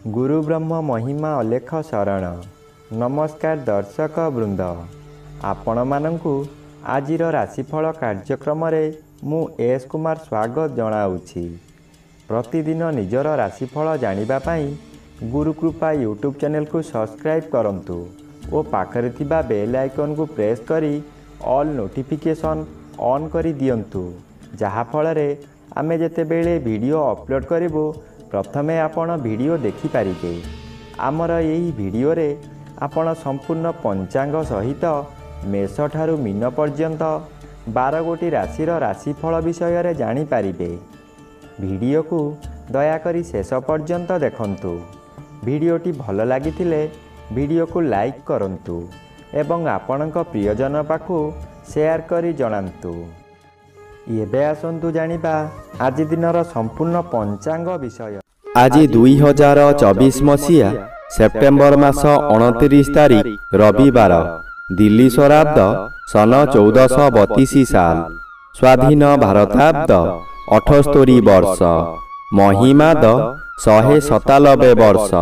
गुरु ब्रह्म महिमा अलेख शरण। नमस्कार दर्शक वृंद, आपण मानंकु आजिर राशिफल कार्यक्रम मु एस कुमार स्वागत जनाऊँगी। प्रतिदिन निजर राशिफल जानिबा पाई गुरुकृपा यूट्यूब चैनल को सब्सक्राइब करंतु और पाखरे थिबा बेल आइकन को प्रेस करी ऑल नोटिफिकेशन ऑन करी दियंतु, जहा फଳରେ आमे जेतेबेले वीडियो अपलोड करिवो प्रथमे आपण वीडियो देखि पारिबे। आमर यही वीडियो रे आपण संपूर्ण पंचांग सहित मेष ठारू मीन पर्यंत 12 गोटी राशिर राशिफल विषय रे जानि पारिबे। वीडियो को दया करी शेष पर्यंत देखंतु। वीडियोटी भल लागिथिले वीडियो को लाइक करंतु एवं आपणक प्रियजन पाखु शेयर करी जणांतु। एबे आसंतु जानिबा आज दिनर संपूर्ण पंचांग विषय। आज 2024 मसीहा सेप्टेम्बर मास 29 तारिख रविवार, दिल्ली स्वराब्द सन 1432 साल, स्वाधीन भारताब्द 78 वर्ष, महिमाद 197 वर्ष।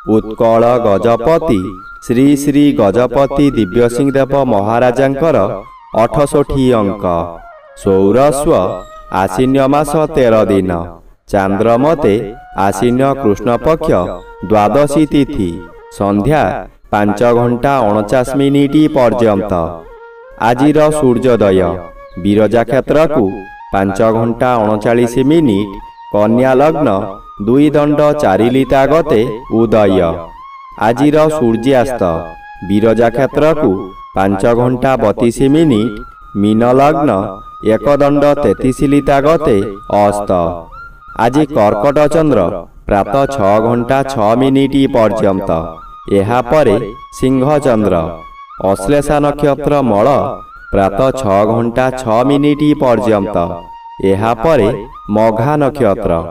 उत्कल गजपति श्री श्री गजपति दिव्यसिंहदेव महाराजांकर 68 अंक। सौरस्व आश्विन मास 13 दिन, चांद्रमते आश्विन कृष्ण पक्ष द्वादशी तिथि संध्या 5 घंटा 49 मिनिट पर्यंत। आजिर सूर्योदय विरजा क्षेत्र को 5 घंटा 39 मिनिट, कन्या लग्न 2 दंड 4 लिता गते उदय। आजिर सूर्यास्त विरजा क्षेत्र को 5 घंटा 32 मिनिट, मीन लग्न 1 दंड 33 लिता गते अस्त। आज कर्कट चंद्र प्रातः 6 घंटा 6 मिनिट पर्यंत, एहा परे सिंह चंद्र। अश्लेषा नक्षत्र मल प्रातः 6 घंटा 6 मिनिट पर्यंत, एहा परे मघा नक्षत्र।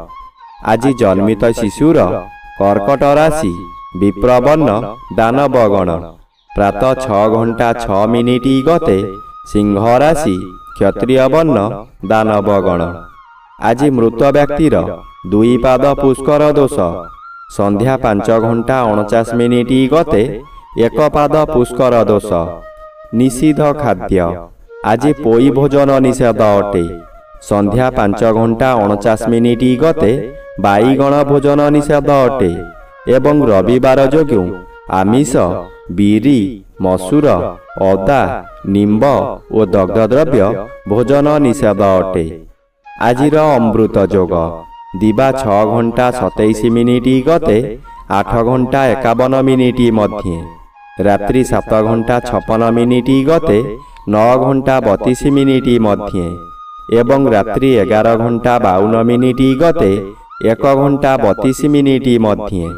आज जन्मित शिशुर कर्कट राशि विप्रवर्ण दानवगण, प्रातः 6 घंटा 6 मिनिट गते सिंह राशि क्षत्रिय वर्ण दानवगण। आज मृत व्यक्तिर 2 पाद पुष्कर दोष, संध्या 5 घंटा 49 मिनिट गते 1 पाद पुष्कर दोष। निषिद्ध खाद्य आज पोई भोजन निषेध अटे, संध्या 5 घंटा 49 मिनिट गते बाईगण भोजन निषेध अटे एवं रविवार जोगु आमिष, बीरी, मसूर, अदा, निम्ब और दग्धद्रव्य भोजन निषेध अटे। आजिर अमृत जोग दिबा 6 घंटा 27 मिनिट गते 8 घंटा 51 मिनिट मध्य, रात्रि 7 घंटा 56 मिनिट गते 9 घंटा 32 मिनिट मध्य एवं रात्रि 11 घंटा 52 मिनिट गते 1 घंटा 32 मिनिट मध्य।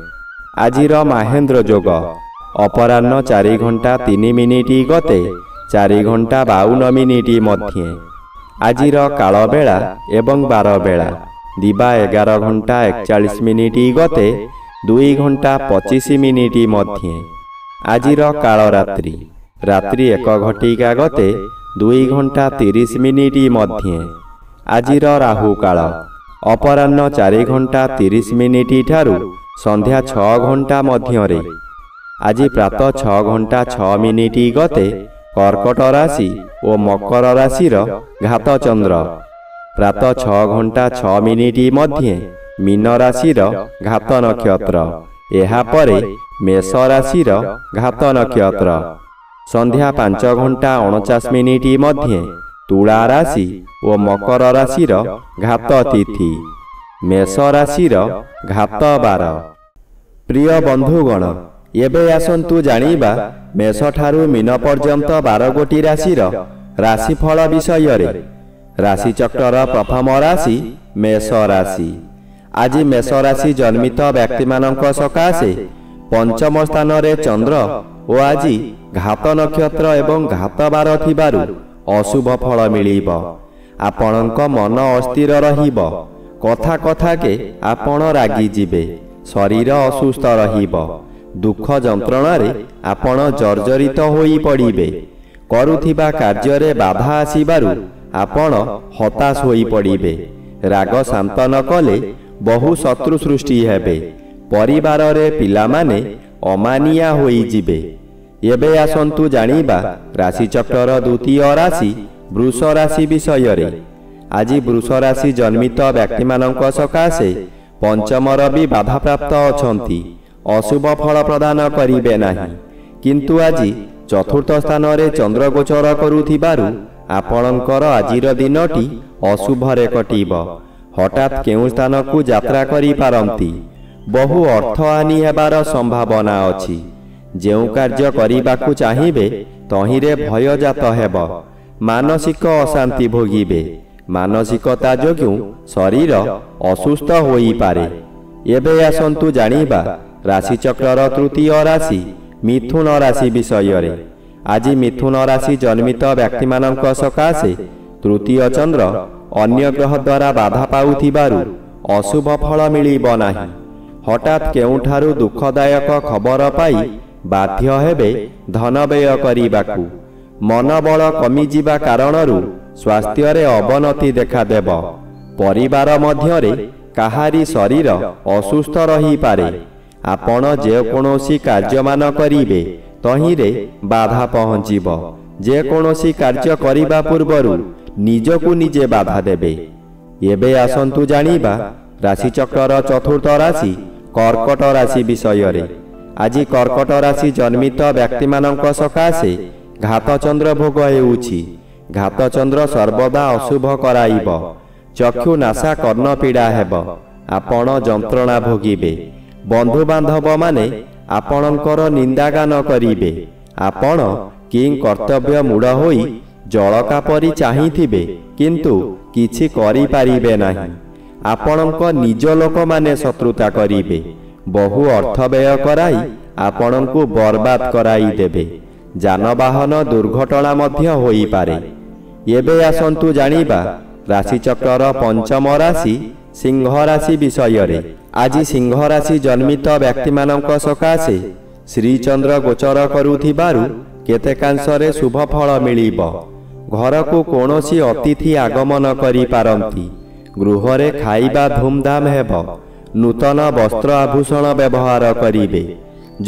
आजिर महेन्द्र जोग अपराह्न 4 घंटा 3 मिनिट गते 4 घंटा 52 मिनिट मध्य। आजिर काल बेला एवं 12 बेला दिबा 11 घंटा 41 मिनिट गते 2 घंटा 25 मिनिट मध्य। आजिर काल रात्रि रात्रि 1 घटिका गते 2 घंटा 30 मिनिट मध्य। आजिर राहु काल अपराह्न 4 घंटा 30 मिनिट ठारू संध्या 6 घंटा मध्य। आज प्रातः 6 घंटा 6 मिनिट गते कर्कट राशि और मकर राशिर घात चंद्र, प्रातः 6 घंटा 6 मिनिट मध्य मीन राशिर घात नक्षत्र, एहा परे मेष राशिर घात नक्षत्र। संध्या 5 घंटा 49 मिनिट मध्य तुला राशि और मकर राशिर घात तिथि, मेष राशिर घात 12। प्रिय बंधुगण, एबे आसंतु जानिबा मेष ठारू मीन पर्यंत 12 गोटी राशिर राशिफल विषय रे। राशि चक्रर प्रथम राशि मेष राशि। आज मेष राशि जन्मित व्यक्ति मानक सकाशे पंचम स्थान रे चंद्र और आज घात नक्षत्र एवं घात बार थिबारु अशुभ फल मिलिब। आपणक मन अस्थिर रहिब, कथा कथा के आपण रागी जिबे, शरीर असुस्थ रहिब, दुख जंत्रणारे आपण जर्जरित होई पड़िबे। करुथिबा कार्य बाधा आसीबारु आपण हताश होई पड़िबे। राग शांत न कले बहु शत्रु सृष्टि हेबे। ପରିବାରରେ ପିଲାମାନେ ଅମାନିଆ ହୋଇଯିବେ। ଏବେ ଆସନ୍ତୁ ଜାଣିବା ରାଶିଚକ୍ରର ଦ୍ୱିତୀୟ ରାଶି ବୃଷ ରାଶି ବିଷୟରେ। ଆଜି ବୃଷ ରାଶି ଜନ୍ମିତ ବ୍ୟକ୍ତିମାନଙ୍କ ସକାଶେ ପଞ୍ଚମ ରବି ବାଧାପ୍ରାପ୍ତ ଅଛନ୍ତି, ଅଶୁଭ ଫଳ ପ୍ରଦାନ କରିବେ ନାହିଁ। କିନ୍ତୁ ଆଜି ଚତୁର୍ଥ ସ୍ଥାନରେ ଚନ୍ଦ୍ର ଗୋଚର କରୁଥିବାରୁ ଆପଣଙ୍କର ଆଜିର ଦିନଟି ଅଶୁଭରେ କଟିବ। ହଠାତ୍ କେଉଁ ସ୍ଥାନକୁ ଯାତ୍ରା କରିପାରନ୍ତି। ବହୁ ଅର୍ଥହାନି ହେବାର ସମ୍ଭାବନା ଅଛି। ଯେଉଁ କାର୍ଯ୍ୟ କରିବାକୁ ଚାହିଁବେ ତହିଁରେ ଭୟଜାତ ହେବ। ମାନସିକ ଅଶାନ୍ତି ଭୋଗିବେ। ମାନସିକତା ଯୋଗୁଁ ଶରୀର ଅସୁସ୍ଥ ହୋଇପାରେ। ଏବେ ଆସନ୍ତୁ ଜାଣିବା ରାଶିଚକ୍ରର ତୃତୀୟ ରାଶି ମିଥୁନ ରାଶି ବିଷୟରେ। ଆଜି ମିଥୁନ ରାଶି ଜନ୍ମିତ ବ୍ୟକ୍ତିମାନଙ୍କ ସକାଶେ ତୃତୀୟ ଚନ୍ଦ୍ର ଅନ୍ୟ ଗ୍ରହ ଦ୍ୱାରା ବାଧା ପାଉଥିବାରୁ ଅଶୁଭ ଫଳ ମିଳିବ ନାହିଁ। ହଠାତ୍ କେଉଁଠାରୁ ଦୁଃଖଦାୟକ ଖବର ପାଇ ବାଧ୍ୟ ହେବେ ଧନ ବ୍ୟୟ କରିବାକୁ। ମନୋବଳ କମିଯିବା କାରଣରୁ ସ୍ୱାସ୍ଥ୍ୟରେ ଅବନତି ଦେଖାଦେବ। ପରିବାର ମଧ୍ୟରେ କାହାରି ଶରୀର ଅସୁସ୍ଥ ରହିପାରେ। ଆପଣ ଯେକୌଣସି କାର୍ଯ୍ୟମାନ କରିବେ ତହିଁରେ ବାଧା ପହଞ୍ଚିବ। ଯେକୌଣସି କାର୍ଯ୍ୟ କରିବା ପୂର୍ବରୁ ନିଜକୁ ନିଜେ ବାଧା ଦେବେ। ଏବେ ଆସନ୍ତୁ ଜାଣିବା ରାଶିଚକ୍ରର ଚତୁର୍ଥ ରାଶି କର୍କଟ ରାଶି ବିଷୟରେ। ଆଜି କର୍କଟ ରାଶି ଜନ୍ମିତ ବ୍ୟକ୍ତିମାନଙ୍କ ସକାଶେ ଘାତଚନ୍ଦ୍ର ଭୋଗ ହେଉଛି। ଘାତଚନ୍ଦ୍ର ସର୍ବଦା ଅଶୁଭ କରାଇବ। ଚକ୍ଷୁ ନାସା କର୍ଣ୍ଣ ପୀଡ଼ା ହେବ। ଆପଣ ଯନ୍ତ୍ରଣା ଭୋଗିବେ। ବନ୍ଧୁବାନ୍ଧବମାନେ ଆପଣଙ୍କର ନିନ୍ଦାଗାନ କରିବେ। ଆପଣ କିଂ କର୍ତ୍ତବ୍ୟ ମୂଢ଼ ହୋଇ ଜଳକା ପରି ଚାହିଁଥିବେ କିନ୍ତୁ କିଛି କରିପାରିବେ ନାହିଁ। ଆପଣଙ୍କ ନିଜ ଲୋକମାନେ ଶତ୍ରୁତା କରିବେ। ବହୁ ଅର୍ଥ ବ୍ୟୟ କରାଇ ଆପଣଙ୍କୁ ବର୍ବାଦ କରାଇଦେବେ। ଯାନବାହନ ଦୁର୍ଘଟଣା ମଧ୍ୟ ହୋଇପାରେ। ଏବେ ଆସନ୍ତୁ ଜାଣିବା ରାଶିଚକ୍ରର ପଞ୍ଚମ ରାଶି ସିଂହ ରାଶି ବିଷୟରେ। ଆଜି ସିଂହ ରାଶି ଜନ୍ମିତ ବ୍ୟକ୍ତିମାନଙ୍କ ସକାଶେ ଶ୍ରୀଚନ୍ଦ୍ର ଗୋଚର କରୁଥିବାରୁ କେତେକାଂଶରେ ଶୁଭ ଫଳ ମିଳିବ। ଘରକୁ କୌଣସି ଅତିଥି ଆଗମନ କରିପାରନ୍ତି। ଗୃହରେ ଖାଇବା ଧୁମଧାମ ହେବ। ନୂତନ ବସ୍ତ୍ର ଆଭୂଷଣ ବ୍ୟବହାର କରିବେ।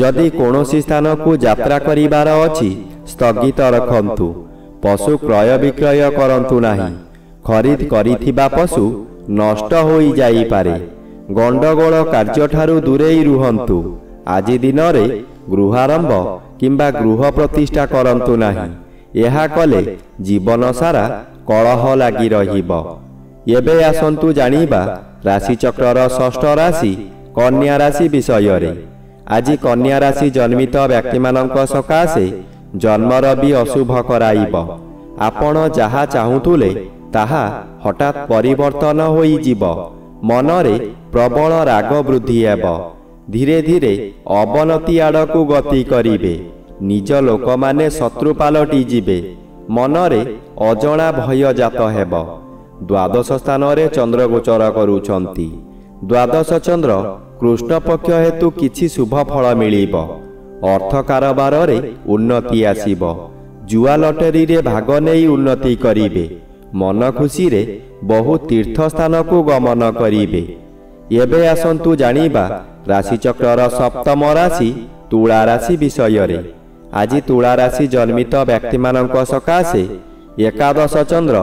ଯଦି କୌଣସି ସ୍ଥାନକୁ ଯାତ୍ରା କରିବାର ଅଛି ସ୍ଥଗିତ ରଖନ୍ତୁ। ପଶୁ କ୍ରୟ ବିକ୍ରୟ କରନ୍ତୁ ନାହିଁ। ଖରିଦ କରିଥିବା ପଶୁ ନଷ୍ଟ ହୋଇଯାଇପାରେ। ଗଣ୍ଡଗୋଳ କାର୍ଯ୍ୟଠାରୁ ଦୂରେଇ ରୁହନ୍ତୁ। ଆଜି ଦିନରେ ଗୃହାରମ୍ଭ କିମ୍ବା ଗୃହ ପ୍ରତିଷ୍ଠା କରନ୍ତୁ ନାହିଁ। ଏହା କଲେ ଜୀବନ ସାରା କଳହ ଲାଗି ରହିବ। ଏବେ ଆସନ୍ତୁ ଜାଣିବା ରାଶିଚକ୍ରର ଷଷ୍ଠ ରାଶି କନ୍ୟା ରାଶି ବିଷୟରେ। ଆଜି କନ୍ୟା ରାଶି ଜନ୍ମିତ ବ୍ୟକ୍ତିମାନଙ୍କ ସକାଶେ ଜନ୍ମର ବି ଅଶୁଭ କରାଇବ। ଆପଣ ଯାହା ଚାହୁଁଥିଲେ ତାହା ହଠାତ୍ ପରିବର୍ତ୍ତନ ହୋଇଯିବ। ମନରେ ପ୍ରବଳ ରାଗ ବୃଦ୍ଧି ହେବ। ଧୀରେ ଧୀରେ ଅବନତି ଆଡ଼କୁ ଗତି କରିବେ। ନିଜ ଲୋକମାନେ ଶତ୍ରୁ ପାଲଟି ଯିବେ। ମନରେ ଅଜଣା ଭୟ ଜାତ ହେବ। ଦ୍ୱାଦଶ ସ୍ଥାନରେ ଚନ୍ଦ୍ର ଗୋଚର କରୁଛନ୍ତି। ଦ୍ୱାଦଶ ଚନ୍ଦ୍ର କୃଷ୍ଣପକ୍ଷ ହେତୁ କିଛି ଶୁଭ ଫଳ ମିଳିବ। ଅର୍ଥ କାରବାରରେ ଉନ୍ନତି ଆସିବ। ଜୁଆ ଲଟେରୀରେ ଭାଗ ନେଇ ଉନ୍ନତି କରିବେ। ମନ ଖୁସିରେ ବହୁ ତୀର୍ଥ ସ୍ଥାନକୁ ଗମନ କରିବେ। ଏବେ ଆସନ୍ତୁ ଜାଣିବା ରାଶିଚକ୍ରର ସପ୍ତମ ରାଶି ତୁଳା ରାଶି ବିଷୟରେ। ଆଜି ତୁଳା ରାଶି ଜନ୍ମିତ ବ୍ୟକ୍ତିମାନଙ୍କ ସକାଶେ ଏକାଦଶ ଚନ୍ଦ୍ର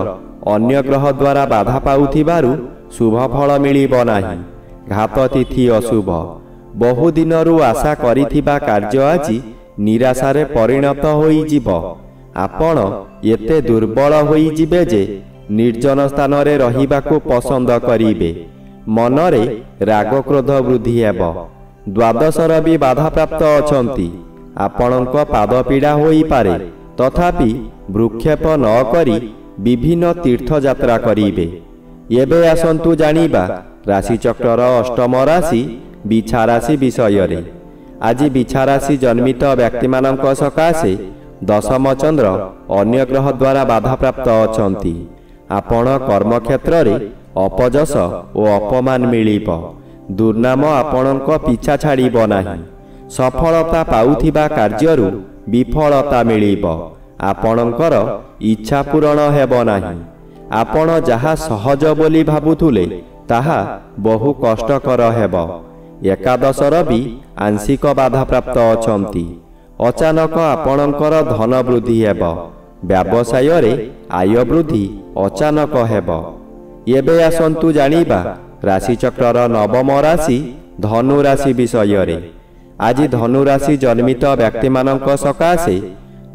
ଅନ୍ୟ ଗ୍ରହ ଦ୍ୱାରା ବାଧା ପାଉଥିବାରୁ ଶୁଭ ଫଳ ମିଳିବ ନାହିଁ। ଘାତ ତିଥି ଅଶୁଭ। ବହୁଦିନରୁ ଆଶା କରିଥିବା କାର୍ଯ୍ୟ ଆଜି ନିରାଶାରେ ପରିଣତ ହୋଇଯିବ। ଆପଣ ଏତେ ଦୁର୍ବଳ ହୋଇଯିବେ ଯେ ନିର୍ଜନ ସ୍ଥାନରେ ରହିବାକୁ ପସନ୍ଦ କରିବେ। ମନରେ ରାଗ କ୍ରୋଧ ବୃଦ୍ଧି ହେବ। ଦ୍ୱାଦଶର ବି ବାଧାପ୍ରାପ୍ତ ଅଛନ୍ତି। ଆପଣଙ୍କ ପାଦ ପୀଡ଼ା ହୋଇପାରେ। ତଥାପି ଭ୍ରୂକ୍ଷେପ ନ କରି ବିଭିନ୍ନ ତୀର୍ଥଯାତ୍ରା କରିବେ। ଏବେ ଆସନ୍ତୁ ଜାଣିବା ରାଶିଚକ୍ରର ଅଷ୍ଟମ ରାଶି ବିଛା ରାଶି ବିଷୟରେ। ଆଜି ବିଛା ରାଶି ଜନ୍ମିତ ବ୍ୟକ୍ତିମାନଙ୍କ ସକାଶେ ଦଶମ ଚନ୍ଦ୍ର ଅନ୍ୟ ଗ୍ରହ ଦ୍ୱାରା ବାଧାପ୍ରାପ୍ତ ଅଛନ୍ତି। ଆପଣ କର୍ମକ୍ଷେତ୍ରରେ ଅପଯଶ ଓ ଅପମାନ ମିଳିବ। ଦୁର୍ନାମ ଆପଣଙ୍କ ପିଛା ଛାଡ଼ିବ ନାହିଁ। ସଫଳତା ପାଉଥିବା କାର୍ଯ୍ୟରୁ ବିଫଳତା ମିଳିବ। ଆପଣଙ୍କର ଇଚ୍ଛା ପୂରଣ ହେବ ନାହିଁ। ଆପଣ ଯାହା ସହଜ ବୋଲି ଭାବୁଥିଲେ ତାହା ବହୁ କଷ୍ଟକର ହେବ। ଏକାଦଶର ବି ଆଂଶିକ ବାଧାପ୍ରାପ୍ତ ଅଛନ୍ତି। ଅଚାନକ ଆପଣଙ୍କର ଧନ ବୃଦ୍ଧି ହେବ। ବ୍ୟବସାୟରେ ଆୟ ବୃଦ୍ଧି ଅଚାନକ ହେବ। ଏବେ ଆସନ୍ତୁ ଜାଣିବା ରାଶିଚକ୍ରର ନବମ ରାଶି ଧନୁ ରାଶି ବିଷୟରେ। ଆଜି ଧନୁ ରାଶି ଜନ୍ମିତ ବ୍ୟକ୍ତିମାନଙ୍କ ସକାଶେ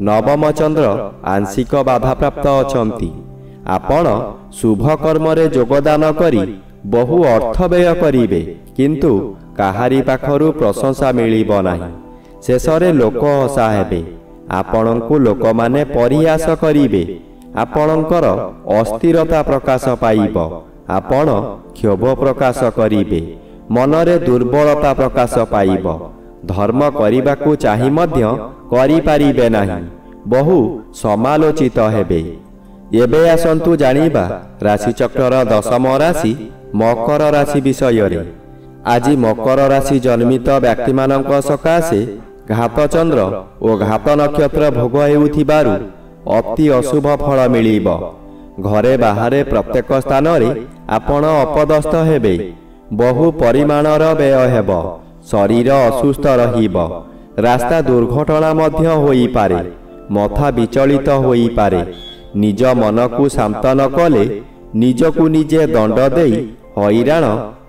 ନବମ ଚନ୍ଦ୍ର ଆଂଶିକ ବାଧାପ୍ରାପ୍ତ ଅଛନ୍ତି। ଆପଣ ଶୁଭ କର୍ମରେ ଯୋଗଦାନ କରି ବହୁ ଅର୍ଥ ବ୍ୟୟ କରିବେ, କିନ୍ତୁ କାହାରି ପାଖରୁ ପ୍ରଶଂସା ମିଳିବ ନାହିଁ। ଶେଷରେ ଲୋକ ହସା ହେବେ। ଆପଣଙ୍କୁ ଲୋକମାନେ ପରିହାସ କରିବେ। ଆପଣଙ୍କର ଅସ୍ଥିରତା ପ୍ରକାଶ ପାଇବ। ଆପଣ କ୍ଷୋଭ ପ୍ରକାଶ କରିବେ। ମନରେ ଦୁର୍ବଳତା ପ୍ରକାଶ ପାଇବ। ଧର୍ମ କରିବାକୁ ଚାହିଁ ମଧ୍ୟ କରିପାରିବେ ନାହିଁ। ବହୁ ସମାଲୋଚିତ ହେବେ। ଏବେ ଆସନ୍ତୁ ଜାଣିବା ରାଶିଚକ୍ରର ଦଶମ ରାଶି ମକର ରାଶି ବିଷୟରେ। ଆଜି ମକର ରାଶି ଜନ୍ମିତ ବ୍ୟକ୍ତିମାନଙ୍କ ସକାଶେ ଘାତ ଚନ୍ଦ୍ର ଓ ଘାତ ନକ୍ଷତ୍ର ଭୋଗ ହେଉଥିବାରୁ ଅତି ଅଶୁଭ ଫଳ ମିଳିବ। ଘରେ ବାହାରେ ପ୍ରତ୍ୟେକ ସ୍ଥାନରେ ଆପଣ ଅପଦସ୍ଥ ହେବେ। ବହୁ ପରିମାଣର ବ୍ୟୟ ହେବ। ଶରୀର ଅସୁସ୍ଥ ରହିବ। ରାସ୍ତା ଦୁର୍ଘଟଣା ମଧ୍ୟ ହୋଇପାରେ। ମଥା ବିଚଳିତ ହୋଇପାରେ। ନିଜ ମନକୁ ଶାନ୍ତ ନ କଲେ ନିଜକୁ ନିଜେ ଦଣ୍ଡ ଦେଇ ହଇରାଣ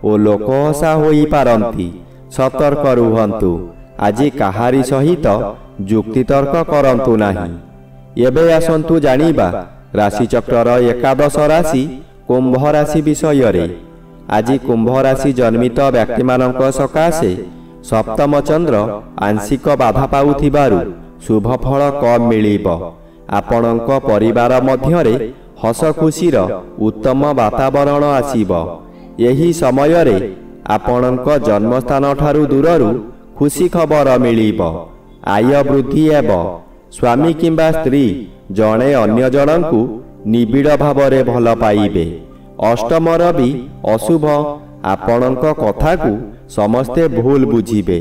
ଓ ଲୋକହସା ହୋଇପାରନ୍ତି। ସତର୍କ ରୁହନ୍ତୁ। ଆଜି କାହାରି ସହିତ ଯୁକ୍ତିତର୍କ କରନ୍ତୁ ନାହିଁ। ଏବେ ଆସନ୍ତୁ ଜାଣିବା ରାଶିଚକ୍ରର ଏକାଦଶ ରାଶି କୁମ୍ଭ ରାଶି ବିଷୟରେ। ଆଜି କୁମ୍ଭ ରାଶି ଜନ୍ମିତ ବ୍ୟକ୍ତିମାନଙ୍କ ସକାଶେ ସପ୍ତମ ଚନ୍ଦ୍ର ଆଂଶିକ ବାଧା ପାଉଥିବାରୁ ଶୁଭ ଫଳ କମ୍ ମିଳିବ। ଆପଣଙ୍କ ପରିବାର ମଧ୍ୟରେ ହସ ଖୁସିର ଉତ୍ତମ ବାତାବରଣ ଆସିବ। ଏହି ସମୟରେ ଆପଣଙ୍କ ଜନ୍ମସ୍ଥାନଠାରୁ ଦୂରରୁ ଖୁସି ଖବର ମିଳିବ। ଆୟ ବୃଦ୍ଧି ହେବ। ସ୍ୱାମୀ କିମ୍ବା ସ୍ତ୍ରୀ ଜଣେ ଅନ୍ୟ ଜଣଙ୍କୁ ନିବିଡ଼ ଭାବରେ ଭଲ ପାଇବେ। ଅଷ୍ଟମର ବି ଅଶୁଭ। ଆପଣଙ୍କ କଥାକୁ ସମସ୍ତେ ଭୁଲ ବୁଝିବେ।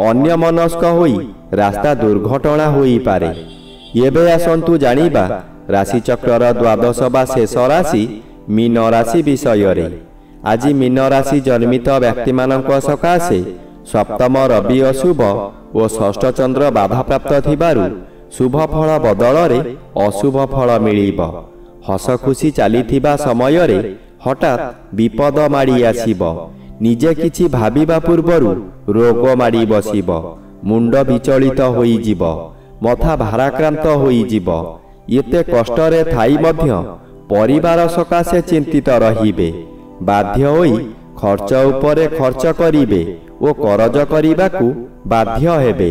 ଅନ୍ୟମନସ୍କ ହୋଇ ରାସ୍ତା ଦୁର୍ଘଟଣା ହୋଇପାରେ। ଏବେ ଆସନ୍ତୁ ଜାଣିବା ରାଶିଚକ୍ରର ଦ୍ୱାଦଶ ବା ଶେଷ ରାଶି ମୀନ ରାଶି ବିଷୟରେ। ଆଜି ମୀନ ରାଶି ଜନ୍ମିତ ବ୍ୟକ୍ତିମାନଙ୍କ ସକାଶେ ସପ୍ତମ ରବି ଅଶୁଭ ଓ ଷଷ୍ଠ ଚନ୍ଦ୍ର ବାଧାପ୍ରାପ୍ତ ଥିବାରୁ ଶୁଭ ଫଳ ବଦଳରେ ଅଶୁଭ ଫଳ ମିଳିବ। ହସ ଖୁସି ଚାଲିଥିବା ସମୟରେ ହଠାତ୍ ବିପଦ ମାଡ଼ି ଆସିବ। ନିଜେ କିଛି ଭାବିବା ପୂର୍ବରୁ ରୋଗ ମାଡ଼ି ବସିବ। ମୁଣ୍ଡ ବିଚଳିତ ହୋଇଯିବ। ମଥା ଭାରାକ୍ରାନ୍ତ ହୋଇଯିବ। ଏତେ କଷ୍ଟରେ ଥାଇ ମଧ୍ୟ ପରିବାର ସକାଶେ ଚିନ୍ତିତ ରହିବେ। ବାଧ୍ୟ ହୋଇ ଖର୍ଚ୍ଚ ଉପରେ ଖର୍ଚ୍ଚ କରିବେ ଓ କରଜ କରିବାକୁ ବାଧ୍ୟ ହେବେ।